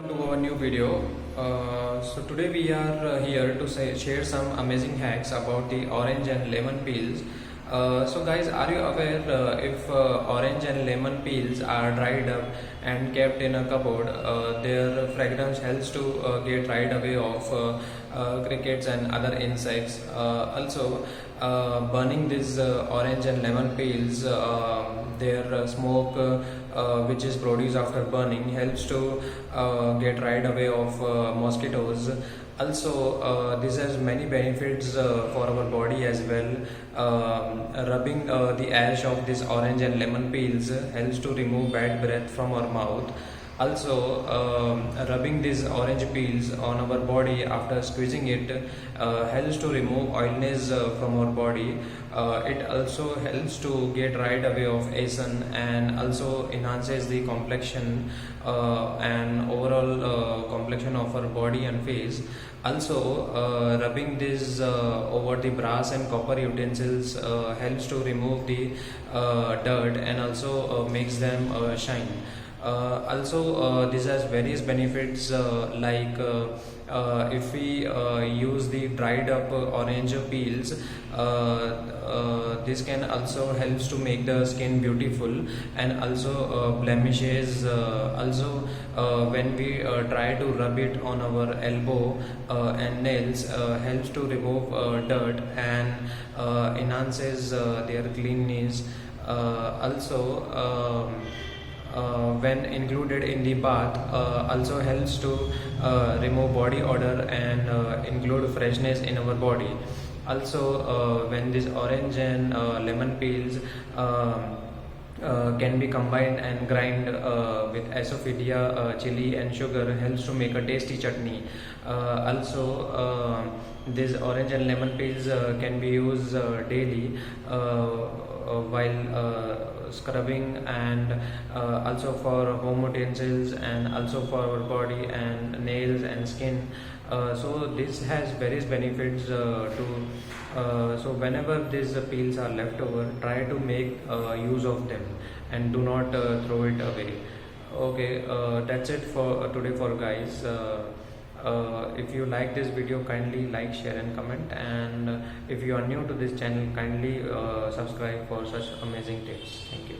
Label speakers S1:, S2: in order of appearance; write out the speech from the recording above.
S1: To our new video. So today we are here to share some amazing hacks about the orange and lemon peels. So guys, are you aware if orange and lemon peels are dried up and kept in a cupboard, their fragrance helps to get right away of crickets and other insects. Also, burning these orange and lemon peels, their smoke which is produced after burning helps to get right away of mosquitoes. Also, this has many benefits for our body as well. Rubbing the ash of this orange and lemon peels helps to remove bad breath from our mouth. Also, rubbing these orange peels on our body after squeezing it helps to remove oiliness from our body. It also helps to get right away of acne and also enhances the complexion and overall complexion of our body and face. Also, rubbing this over the brass and copper utensils helps to remove the dirt and also makes them shine. This has various benefits like if we use the dried up orange peels, this can also helps to make the skin beautiful and also blemishes. Also, when we try to rub it on our elbow and nails, helps to remove dirt and enhances their cleanness. When included in the bath, also helps to remove body odor and include freshness in our body. Also, when this orange and lemon peels can be combined and grind with asafoetida, chili and sugar, helps to make a tasty chutney. These orange and lemon peels can be used daily while scrubbing and also for home utensils and also for our body and nails and skin. So this has various benefits so whenever these peels are left over, try to make use of them and do not throw it away. Okay, that's it for today for guys. If you like this video, kindly like, share and comment, and if you are new to this channel, kindly subscribe for such amazing tips. Thank you.